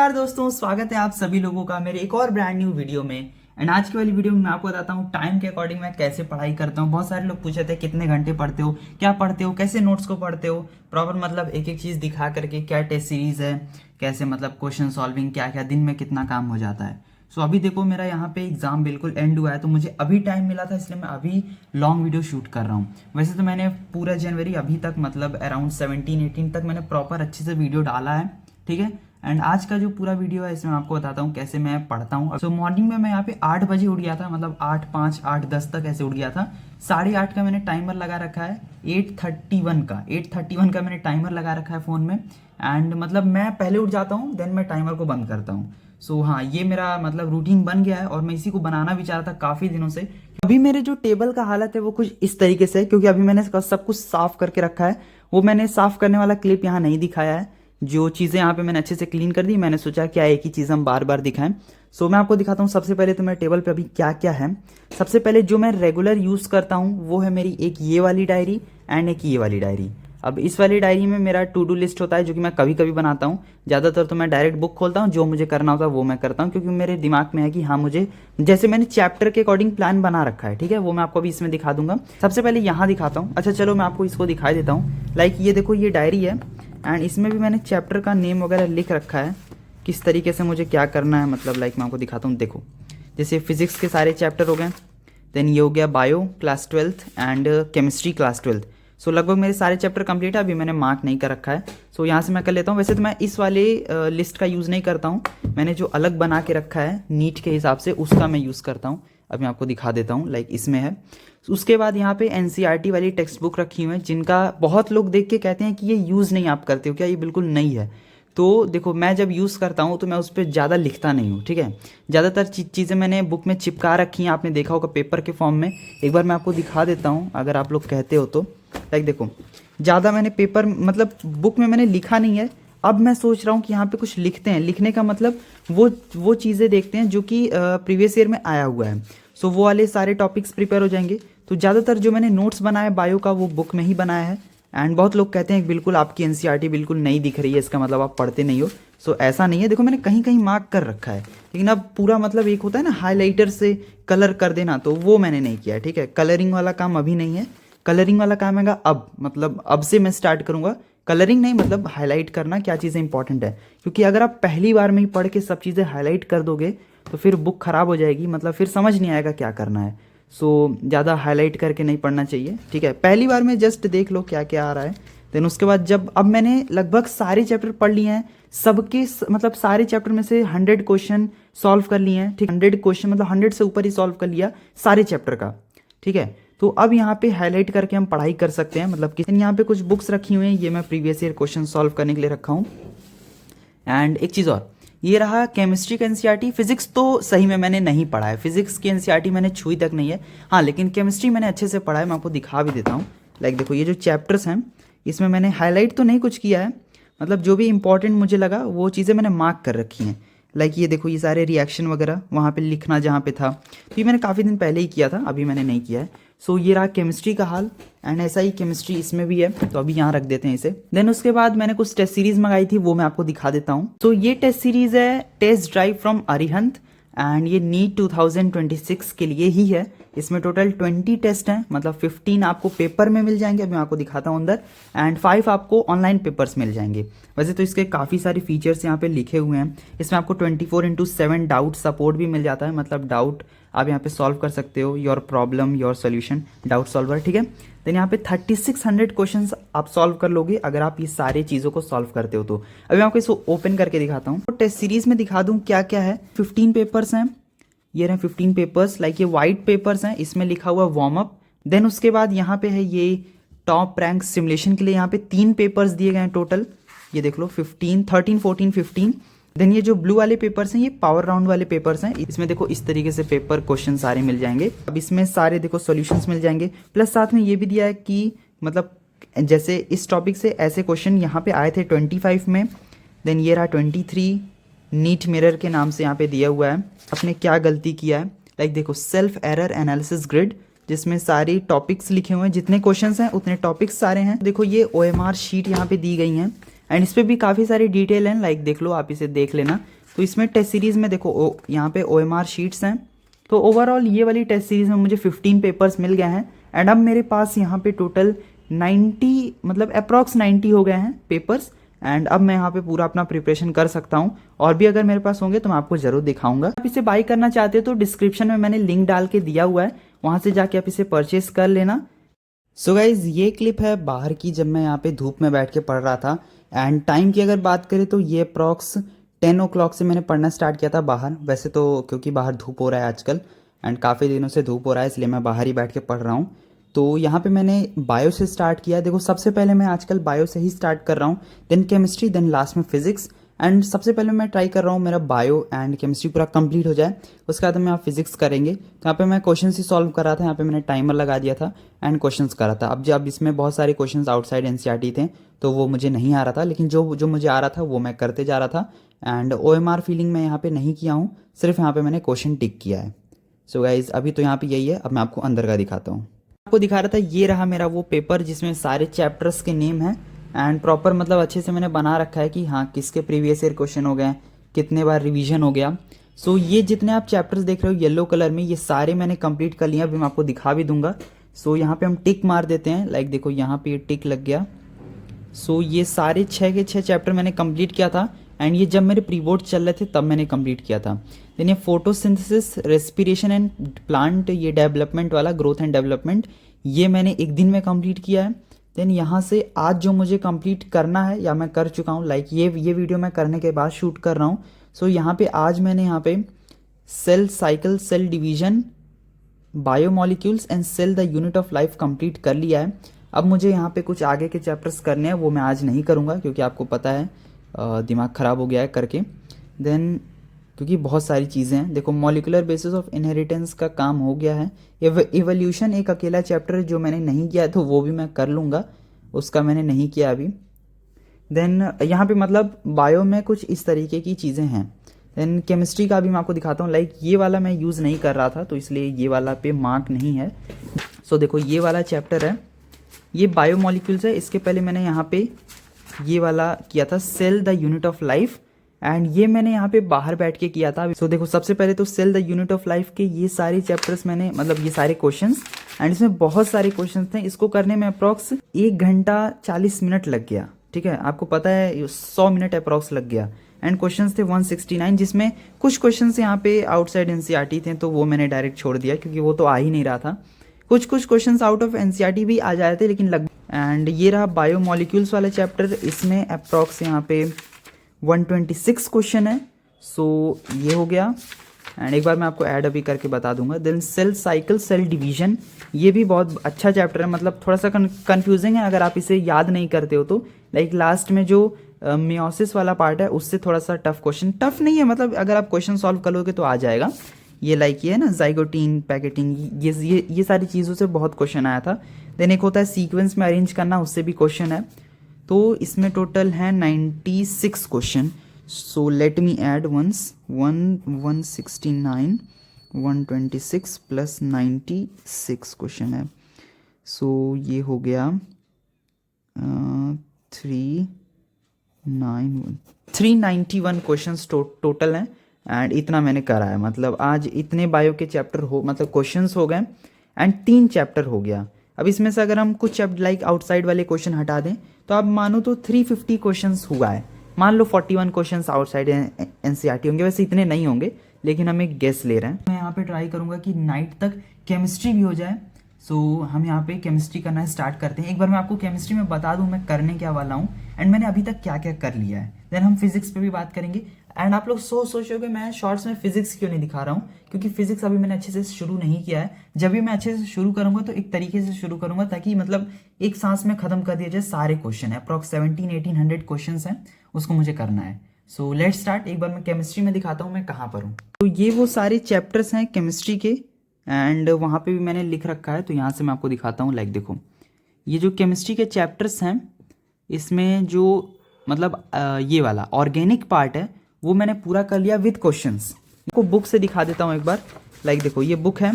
नमस्कार दोस्तों, स्वागत है आप सभी लोगों का मेरे एक और ब्रांड न्यू वीडियो में। एंड आज की वाली वीडियो में मैं आपको बताता हूँ टाइम के अकॉर्डिंग मैं कैसे पढ़ाई करता हूँ। बहुत सारे लोग पूछे थे कितने घंटे पढ़ते हो, क्या पढ़ते हो, कैसे नोट्स को पढ़ते हो, प्रॉपर मतलब एक एक चीज़ दिखा करके, क्या टेस्ट सीरीज है, कैसे मतलब क्वेश्चन सॉल्विंग, क्या क्या दिन में कितना काम हो जाता है। सो अभी देखो मेरा यहाँ पे एग्जाम बिल्कुल एंड हुआ है, तो मुझे अभी टाइम मिला था, इसलिए मैं अभी लॉन्ग वीडियो शूट कर रहा हूँ। वैसे तो मैंने पूरा जनवरी अभी तक मतलब अराउंड 17-18 तक मैंने प्रॉपर अच्छे से वीडियो डाला है, ठीक है। एंड आज का जो पूरा वीडियो है इसमें मैं आपको बताता हूँ कैसे मैं पढ़ता हूँ। सो मॉर्निंग में मैं यहाँ पे 8 बजे उठ गया था, मतलब 8:05 8:10 तक ऐसे उठ गया था। 8:30 का मैंने टाइमर लगा रखा है, 8:31 का मैंने टाइमर लगा रखा है फ़ोन में। एंड मतलब मैं पहले उठ जाता हूँ, देन मैं टाइमर को बंद करता हूँ। सो हाँ, ये मेरा मतलब रूटीन बन गया है और मैं इसी को बनाना भी चाह रहा था काफ़ी दिनों से। अभी मेरे जो टेबल का हालत है वो कुछ इस तरीके से है, क्योंकि अभी मैंने सब कुछ साफ करके रखा है। वो मैंने साफ करने वाला क्लिप यहाँ नहीं दिखाया है। जो चीज़ें यहाँ पे मैंने अच्छे से क्लीन कर दी, मैंने सोचा क्या एक ही चीज़ हम बार बार दिखाएं। सो मैं आपको दिखाता हूँ। सबसे पहले तो मेरे टेबल पे अभी क्या क्या है। सबसे पहले जो मैं रेगुलर यूज़ करता हूँ वो है मेरी एक ये वाली डायरी एंड एक ये वाली डायरी। अब इस वाली डायरी में मेरा टू डू लिस्ट होता है, जो कि मैं कभी कभी बनाता हूँ। ज़्यादातर तो मैं डायरेक्ट बुक खोलता हूँ, जो मुझे करना होता है वो मैं करता हूँ, क्योंकि मेरे दिमाग में है कि हाँ मुझे, जैसे मैंने चैप्टर के अकॉर्डिंग प्लान बना रखा है, ठीक है। वो मैं आपको अभी इसमें दिखा दूंगा। सबसे पहले यहाँ दिखाता हूँ। अच्छा चलो मैं आपको इसको दिखाई देता हूँ। लाइक ये देखो, ये डायरी है एंड इसमें भी मैंने चैप्टर का नेम वगैरह लिख रखा है, किस तरीके से मुझे क्या करना है। मतलब लाइक मैं आपको दिखाता हूँ। देखो जैसे फिजिक्स के सारे चैप्टर हो गए, देन ये हो गया bio class 12th and chemistry class 12th। सो लगभग मेरे सारे चैप्टर कंप्लीट है। अभी मैंने मार्क नहीं कर रखा है, सो यहाँ से मैं कर लेता हूँ। वैसे तो मैं इस वाले लिस्ट का यूज़ नहीं करता हूँ, मैंने जो अलग बना के रखा है नीट के हिसाब से उसका मैं यूज़ करता हूँ। अभी मैं आपको दिखा देता हूँ। लाइक इसमें है। उसके बाद यहाँ पे एनसीईआरटी वाली टेक्स्ट बुक रखी हुई है, जिनका बहुत लोग देख के कहते हैं कि ये यूज़ नहीं आप करते हो क्या, ये बिल्कुल नई है। तो देखो मैं जब यूज़ करता हूँ तो मैं उस पर ज़्यादा लिखता नहीं हूँ, ठीक है। ज़्यादातर चीज़ें मैंने बुक में चिपका रखी हैं, आपने देखा होगा पेपर के फॉर्म में। एक बार मैं आपको दिखा देता हूँ अगर आप लोग कहते हो तो। लाइक देखो, ज़्यादा मैंने पेपर मतलब बुक में मैंने लिखा नहीं है। अब मैं सोच रहा हूँ कि यहाँ पे कुछ लिखते हैं। लिखने का मतलब वो चीज़ें देखते हैं जो कि प्रीवियस ईयर में आया हुआ है। सो वो वाले सारे टॉपिक्स प्रिपेयर हो जाएंगे। तो ज़्यादातर जो मैंने नोट्स बनाया बायो का वो बुक में ही बनाया है। एंड बहुत लोग कहते हैं बिल्कुल आपकी एनसीईआरटी बिल्कुल नहीं दिख रही है, इसका मतलब आप पढ़ते नहीं हो। सो ऐसा नहीं है। देखो मैंने कहीं कहीं मार्क कर रखा है, लेकिन अब पूरा मतलब एक होता है ना हाईलाइटर से कलर कर देना, तो वो मैंने नहीं किया है, ठीक है। कलरिंग वाला काम अभी नहीं है। कलरिंग वाला काम है अब, मतलब अब से मैं स्टार्ट करूँगा। कलरिंग नहीं, मतलब हाईलाइट करना क्या चीज़ें इंपॉर्टेंट है, क्योंकि अगर आप पहली बार में ही पढ़ के सब चीज़ें हाईलाइट कर दोगे तो फिर बुक ख़राब हो जाएगी, मतलब फिर समझ नहीं आएगा क्या करना है। सो ज़्यादा हाईलाइट करके नहीं पढ़ना चाहिए, ठीक है। पहली बार में जस्ट देख लो क्या क्या आ रहा है, देन उसके बाद जब अब मैंने लगभग सारे चैप्टर पढ़ लिए हैं, सबके मतलब सारे चैप्टर में से 100 क्वेश्चन सॉल्व कर लिए हैं, ठीक। 100 क्वेश्चन मतलब 100 से ऊपर ही सॉल्व कर लिया सारे चैप्टर का, ठीक है। तो अब यहाँ पे हाईलाइट करके हम पढ़ाई कर सकते हैं। मतलब कि यहाँ पे कुछ बुक्स रखी हुई हैं, ये मैं प्रीवियस ईयर क्वेश्चन सॉल्व करने के लिए रखा हूँ। एंड एक चीज़ और, ये रहा केमिस्ट्री का एनसीईआरटी। फिजिक्स तो सही में मैंने नहीं पढ़ा है, फिजिक्स की एनसीईआरटी मैंने छुई तक नहीं है। हाँ लेकिन केमिस्ट्री मैंने अच्छे से पढ़ा है, मैं आपको दिखा भी देता हूँ। लाइक देखो ये जो चैप्टर्स हैं इसमें मैंने हाईलाइट तो नहीं कुछ किया है, मतलब जो भी इंपॉर्टेंट मुझे लगा वो चीज़ें मैंने मार्क कर रखी हैं। लाइक ये देखो, ये सारे रिएक्शन वगैरह वहाँ पे लिखना जहाँ पे था, तो ये मैंने काफ़ी दिन पहले ही किया था, अभी मैंने नहीं किया है। सो ये रहा केमिस्ट्री का हाल। एंड ऐसा ही केमिस्ट्री इसमें भी है, तो अभी यहाँ रख देते हैं इसे। देन उसके बाद मैंने कुछ टेस्ट सीरीज मंगाई थी, वो मैं आपको दिखा देता हूँ। तो ये टेस्ट सीरीज है test drive from Arihant, and ये नीट 2026 के लिए ही है। इसमें टोटल 20 टेस्ट हैं, मतलब 15 आपको पेपर में मिल जाएंगे, अभी मैं आपको दिखाता हूँ अंदर, एंड 5 आपको ऑनलाइन पेपर्स मिल जाएंगे। वैसे तो इसके काफ़ी सारे फीचर्स यहाँ पे लिखे हुए हैं। इसमें आपको 24/7 डाउट सपोर्ट भी मिल जाता है, मतलब डाउट आप यहाँ पे सॉल्व कर सकते हो, your problem your solution doubt solver, ठीक है। देन यहाँ पे 3600 क्वेश्चंस आप सॉल्व कर लोगे अगर आप ये सारी चीज़ों को सॉल्व करते हो तो। अभी मैं आपको इसको ओपन करके दिखाता हूँ। तो टेस्ट सीरीज में दिखा दूँ क्या क्या है। 15 पेपर्स हैं, ये रहे 15 पेपर्स। लाइक ये वाइट पेपर्स हैं, इसमें लिखा हुआ वार्म अप। देन उसके बाद यहाँ पे है ये टॉप रैंक सिमुलेशन के लिए, यहाँ पे 3 पेपर्स दिए गए हैं टोटल। ये देख लो 15 13 14 15। देन ये जो ब्लू वाले पेपर्स हैं ये पावर राउंड वाले पेपर्स हैं। इसमें देखो इस तरीके से पेपर क्वेश्चन सारे मिल जाएंगे। अब इसमें सारे देखो सॉल्यूशंस मिल जाएंगे, प्लस साथ में ये भी दिया है कि मतलब जैसे इस टॉपिक से ऐसे क्वेश्चन यहाँ पे आए थे 25 में। देन ये रहा 23 नीट मिरर के नाम से यहाँ पे दिया हुआ है, आपने क्या गलती किया है। लाइक देखो सेल्फ एरर एनालिसिस ग्रिड, जिसमें सारी टॉपिक्स लिखे हुए हैं, जितने क्वेश्चंस हैं उतने टॉपिक्स सारे हैं। देखो ये OMR शीट यहाँ पे दी गई हैं, एंड इस पर भी काफ़ी सारी डिटेल हैं, लाइक देख लो, आप इसे देख लेना। तो इसमें टेस्ट सीरीज़ में देखो यहाँ पे OMR शीट्स हैं। तो ओवरऑल ये वाली टेस्ट सीरीज़ में मुझे 15 पेपर्स मिल गए हैं एंड अब मेरे पास यहाँ पे टोटल 90 मतलब अप्रॉक्स 90 हो गए हैं पेपर्स। एंड अब मैं यहाँ पे पूरा अपना प्रिपरेशन कर सकता हूँ, और भी अगर मेरे पास होंगे तो मैं आपको ज़रूर दिखाऊंगा। आप इसे बाई करना चाहते हो तो डिस्क्रिप्शन में मैंने लिंक डाल के दिया हुआ है, वहाँ से जाके आप इसे परचेस कर लेना। सो गाइज ये क्लिप है बाहर की, जब मैं यहाँ पे धूप में बैठ के पढ़ रहा था। एंड टाइम की अगर बात करें तो ये अप्रॉक्स 10 o'clock से मैंने पढ़ना स्टार्ट किया था बाहर। वैसे तो क्योंकि बाहर धूप हो रहा है आजकल एंड काफ़ी दिनों से धूप हो रहा है, इसलिए मैं बाहर ही बैठ के पढ़ रहा हूँ। तो यहाँ पे मैंने बायो से स्टार्ट किया। देखो सबसे पहले मैं आजकल बायो से ही स्टार्ट कर रहा हूँ, देन केमिस्ट्री, देन लास्ट में फिजिक्स। एंड सबसे पहले मैं ट्राई कर रहा हूँ मेरा बायो एंड केमिस्ट्री पूरा कंप्लीट हो जाए, उसके बाद में आप फिजिक्स करेंगे। तो यहाँ पे मैं क्वेश्चन ही सॉल्व कर रहा था, यहाँ पे मैंने टाइमर लगा दिया था एंड क्वेश्चंस कर रहा था। अब जब इसमें बहुत सारे क्वेश्चंस आउटसाइड NCERT थे तो वो मुझे नहीं आ रहा था, लेकिन जो मुझे आ रहा था वो मैं करते जा रहा था। एंड OMR फीलिंग मैं यहाँ पे नहीं किया हूँ, सिर्फ यहाँ पे मैंने क्वेश्चन टिक किया है। सो गाइज अभी तो यहाँ पे यही है। अब मैं आपको अंदर का दिखाता हूँ। आपको दिखा रहा था, ये रहा मेरा वो पेपर जिसमें सारे चैप्टर्स के नेम हैं एंड प्रॉपर मतलब अच्छे से मैंने बना रखा है कि हाँ किसके प्रीवियस ईयर क्वेश्चन हो गए, कितने बार रिवीजन हो गया। सो ये जितने आप चैप्टर्स देख रहे हो येलो कलर में, ये सारे मैंने कंप्लीट कर लिया। अभी मैं आपको दिखा भी दूंगा। सो यहाँ पे हम टिक मार देते हैं, लाइक देखो यहाँ पे ये टिक लग गया। सो ये सारे 6 के 6 चैप्टर मैंने कंप्लीट किया था एंड ये जब मेरे प्री बोर्ड चल रहे थे तब मैंने कंप्लीट किया था। देन ये फोटोसिंथेसिस, रेस्पिरेशन एंड प्लांट, ये डेवलपमेंट वाला, ग्रोथ एंड डेवलपमेंट, ये मैंने एक दिन में कंप्लीट किया है। देन यहाँ से आज जो मुझे कंप्लीट करना है या मैं कर चुका हूँ, लाइक ये वीडियो मैं करने के बाद शूट कर रहा हूँ। सो यहाँ पे आज मैंने यहाँ पे cell cycle, cell division, biomolecules and cell the unit of life complete कर लिया है। अब मुझे यहाँ पे कुछ आगे के चैप्टर्स करने हैं, वो मैं आज नहीं करूँगा क्योंकि आपको पता है दिमाग ख़राब हो गया है करके। देन क्योंकि बहुत सारी चीज़ें हैं। देखो मॉलिकुलर बेसिस ऑफ इनहेरिटेंस का काम हो गया है। इवोल्यूशन एक अकेला चैप्टर है जो मैंने नहीं किया, तो वो भी मैं कर लूँगा, उसका मैंने नहीं किया अभी। देन यहाँ पे मतलब बायो में कुछ इस तरीके की चीज़ें हैं। देन केमिस्ट्री का भी मैं आपको दिखाता हूँ, लाइक ये वाला मैं यूज़ नहीं कर रहा था तो इसलिए ये वाला पे मार्क नहीं है। सो देखो ये वाला चैप्टर है, ये बायोमोलिक्यूल्स है। इसके पहले मैंने यहाँ पे ये वाला किया था, cell the unit of life, and ये मैंने यहाँ पे बाहर बैठ के किया था। सो देखो सबसे पहले तो cell the unit of life के ये सारे चैप्टर्स मैंने मतलब ये सारे क्वेश्चंस, एंड इसमें बहुत सारे क्वेश्चंस थे। इसको करने में अप्रॉक्स 1 घंटा 40 मिनट लग गया। ठीक है, आपको पता है 100 मिनट अप्रॉक्स लग गया। एंड क्वेश्चंस थे 169, जिसमें कुछ क्वेश्चंस यहाँ पे आउटसाइड NCERT थे तो वो मैंने डायरेक्ट छोड़ दिया क्योंकि वो तो आ ही नहीं रहा था। कुछ क्वेश्चंस आउट ऑफ NCERT भी आ जाते थे लेकिन लग। एंड ये रहा बायोमोलिक्यूल्स वाला चैप्टर, इसमें अप्रॉक्स यहाँ पे 126 क्वेश्चन है। सो ये हो गया। एंड एक बार मैं आपको ऐड अभी करके बता दूंगा। Then cell cycle, cell division, ये भी बहुत अच्छा चैप्टर है, मतलब थोड़ा सा कन्फ्यूजिंग है अगर आप इसे याद नहीं करते हो तो। लाइक लास्ट में जो मियोसिस वाला पार्ट है उससे थोड़ा सा टफ क्वेश्चन, टफ नहीं है मतलब अगर आप क्वेश्चन सॉल्व कर लोगे तो आ जाएगा। ये लाइक ये है ना जाइगोटीन, पैकेटिंग, ये सारी चीज़ों से बहुत क्वेश्चन आया था। देन एक होता है सीक्वेंस में अरेंज करना, उससे भी क्वेश्चन है। तो इसमें टोटल है 96 question. So let me add once 169 126 plus 96 question है। सो ये हो गया 391 क्वेश्चंस टोटल हैं एंड इतना मैंने करा है। मतलब आज इतने बायो के चैप्टर हो मतलब क्वेश्चंस हो गए एंड 3 चैप्टर हो गया। अब इसमें से अगर हम कुछ चैप्टर लाइक आउटसाइड वाले क्वेश्चन हटा दें तो आप मानो तो 350 क्वेश्चंस हुआ है। मान लो 41 क्वेश्चंस आउटसाइड NCERT होंगे, वैसे इतने नहीं होंगे लेकिन हम एक गेस ले रहे हैं। मैं यहाँ पे ट्राई करूँगा कि नाइट तक केमिस्ट्री भी हो जाए। सो हम यहाँ पे केमिस्ट्री करना स्टार्ट करते हैं। एक बार मैं आपको केमिस्ट्री में बता दूँ मैं करने क्या वाला हूँ एंड मैंने अभी तक क्या क्या कर लिया है। देन हम फिजिक्स पे भी बात करेंगे। एंड आप लोग सोचोगे मैं शॉर्ट्स में फिजिक्स क्यों नहीं दिखा रहा हूँ, क्योंकि फिजिक्स अभी मैंने अच्छे से शुरू नहीं किया है। जब भी मैं अच्छे से शुरू करूँगा तो एक तरीके से शुरू करूँगा ताकि मतलब एक सांस में खत्म कर दिया जाए सारे क्वेश्चन है। अप्रॉक्स 1700-1800 क्वेश्चन हैं, उसको मुझे करना है। So let's start. एक बार मैं केमिस्ट्री में दिखाता हूँ मैं कहाँ पर हूँ। तो ये वो सारे चैप्टर्स हैं केमिस्ट्री के एंड वहाँ पे भी मैंने लिख रखा है, तो यहाँ से मैं आपको दिखाता हूँ। लाइक देखो ये जो केमिस्ट्री के चैप्टर्स हैं इसमें जो मतलब ये वाला ऑर्गेनिक पार्ट है वो मैंने पूरा कर लिया विद क्वेश्चंस। आपको बुक से दिखा देता हूँ एक बार। लाइक देखो ये बुक है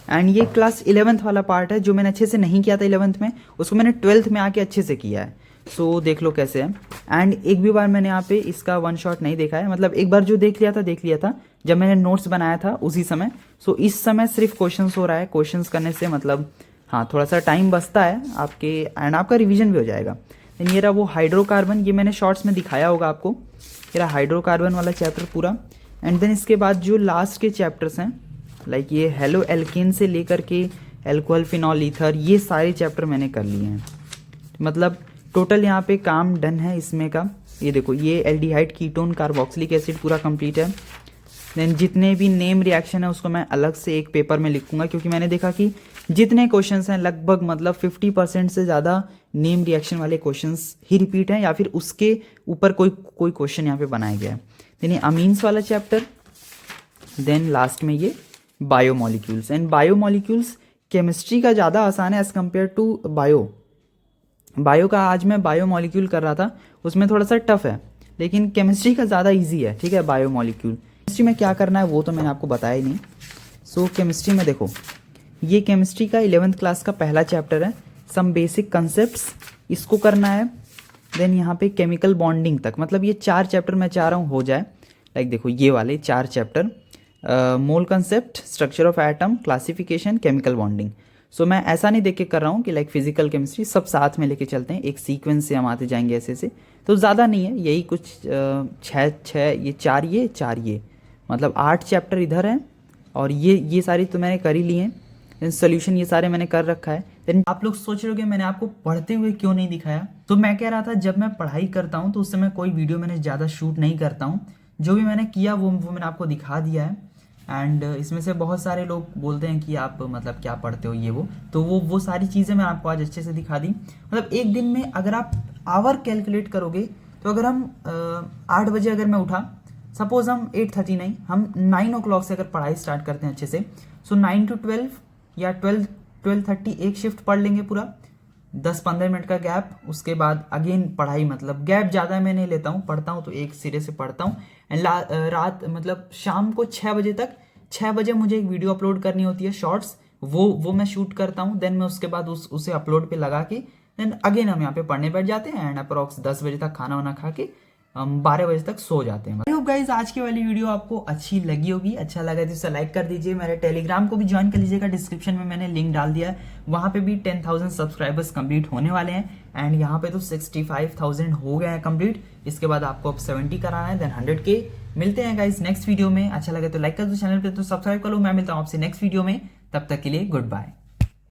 एंड ये क्लास 11th वाला पार्ट है जो मैंने अच्छे से नहीं किया था 11th में, उसको मैंने 12th में आके अच्छे से किया है। सो देख लो कैसे है। एंड एक भी बार मैंने यहाँ पे इसका वन शॉट नहीं देखा है, मतलब एक बार जो देख लिया था जब मैंने नोट्स बनाया था उसी समय। सो इस समय सिर्फ क्वेश्चंस हो रहा है, क्वेश्चंस करने से मतलब हाँ थोड़ा सा टाइम बचता है आपके, एंड आपका रिवीजन भी हो जाएगा। देन ये रहा वो हाइड्रोकार्बन, ये मैंने शॉर्ट्स में दिखाया होगा आपको, ये रहा हाइड्रोकार्बन वाला चैप्टर पूरा। एंड देन इसके बाद जो लास्ट के चैप्टर्स हैं लाइक ये हेलो एल्केन से लेकर के एल्कोहल फिनॉल ईथर, ये सारे चैप्टर मैंने कर लिए हैं। मतलब टोटल यहाँ पे काम डन है इसमें का। ये देखो ये एल्डिहाइड कीटोन कार्बोक्सिलिक एसिड पूरा कंप्लीट है। देन जितने भी नेम रिएक्शन है उसको मैं अलग से एक पेपर में लिखूंगा, क्योंकि मैंने देखा कि जितने क्वेश्चंस हैं लगभग मतलब 50% से ज़्यादा नेम रिएक्शन वाले क्वेश्चंस ही रिपीट हैं या फिर उसके ऊपर कोई क्वेश्चन यहाँ पे बनाया गया है। देन ये अमीन्स वाला चैप्टर, देन लास्ट में ये बायोमोलिक्यूल्स। एंड बायोमोलिक्यूल्स केमिस्ट्री का ज़्यादा आसान है एज़ कम्पेयर टू बायो का आज मैं बायोमोलिक्यूल कर रहा था, उसमें थोड़ा सा टफ है, लेकिन केमिस्ट्री का ज़्यादा इजी है। ठीक है, बायोमोलिक्यूल केमिस्ट्री में क्या करना है वो तो मैंने आपको बताया ही नहीं। सो केमिस्ट्री में देखो ये केमिस्ट्री का 11th क्लास का पहला चैप्टर है, सम बेसिक कंसेप्ट्स, इसको करना है। देन यहाँ पे केमिकल बॉन्डिंग तक, मतलब ये 4 चैप्टर मैं चाह रहा हूँ हो जाए। लाइक देखो ये वाले 4 chapter, mole concept, structure of atom, classification, chemical bonding. So मैं ऐसा नहीं देख के कर रहा हूँ कि लाइक फिजिकल केमिस्ट्री सब साथ में लेके चलते हैं, एक सीक्वेंस से हम आते जाएंगे ऐसे से, तो ज़्यादा नहीं है, यही कुछ 6 ये 4 ये मतलब 8 चैप्टर इधर हैं, और ये सारी तो मैंने कर ही ली हैं। देन सोल्यूशन ये सारे मैंने कर रखा है। देन आप लोग सोच रहे हो कि मैंने आपको पढ़ते हुए क्यों नहीं दिखाया, तो मैं कह रहा था जब मैं पढ़ाई करता हूँ तो उस समय कोई वीडियो मैंने ज़्यादा शूट नहीं करता हूँ, जो भी मैंने किया वो मैंने आपको दिखा दिया है। एंड इसमें से बहुत सारे लोग बोलते हैं कि आप मतलब क्या पढ़ते हो ये वो, तो वो सारी चीज़ें मैं आपको आज अच्छे से दिखा दी। मतलब एक दिन में अगर आप आवर कैलकुलेट करोगे तो अगर हम 8 बजे अगर मैं उठा, सपोज हम 8:30 नहीं, हम 9 o'clock से अगर पढ़ाई स्टार्ट करते हैं अच्छे से, सो 9 to 12 या 12:30 एक शिफ्ट पढ़ लेंगे पूरा, 10-15 मिनट का गैप, उसके बाद अगेन पढ़ाई, मतलब गैप ज़्यादा मैं नहीं लेता हूँ, पढ़ता हूँ तो एक सिरे से पढ़ता हूँ। एंड रात मतलब शाम को 6 बजे तक, 6 बजे मुझे एक वीडियो अपलोड करनी होती है शॉर्ट्स, वो मैं शूट करता हूँ। देन मैं उसके बाद उसे अपलोड पे लगा के देन अगेन हम यहाँ पे पढ़ने बैठ जाते हैं, एंड अप्रॉक्स 10 बजे तक खाना वाना खा के हम 12 बजे तक सो जाते हैं। आई होप गाइज आज की वाली वीडियो आपको अच्छी लगी होगी, अच्छा लगा तो इसे लाइक कर दीजिए, मेरे टेलीग्राम को भी ज्वाइन कर लीजिएगा, डिस्क्रिप्शन में मैंने लिंक डाल दिया है, वहाँ पे भी 10,000 सब्सक्राइबर्स कंप्लीट होने वाले हैं। एंड यहाँ पे तो 65,000 हो गए हैं कंप्लीट, इसके बाद आपको अब 70 कराना है, देन 100K। मिलते हैं गाइज नेक्स्ट वीडियो में, अच्छा लगे तो लाइक कर दो, चैनल पे तो सब्सक्राइब कर लो। मैं मिलता हूँ आपसे नेक्स्ट वीडियो में, तब तक के लिए गुड बाय।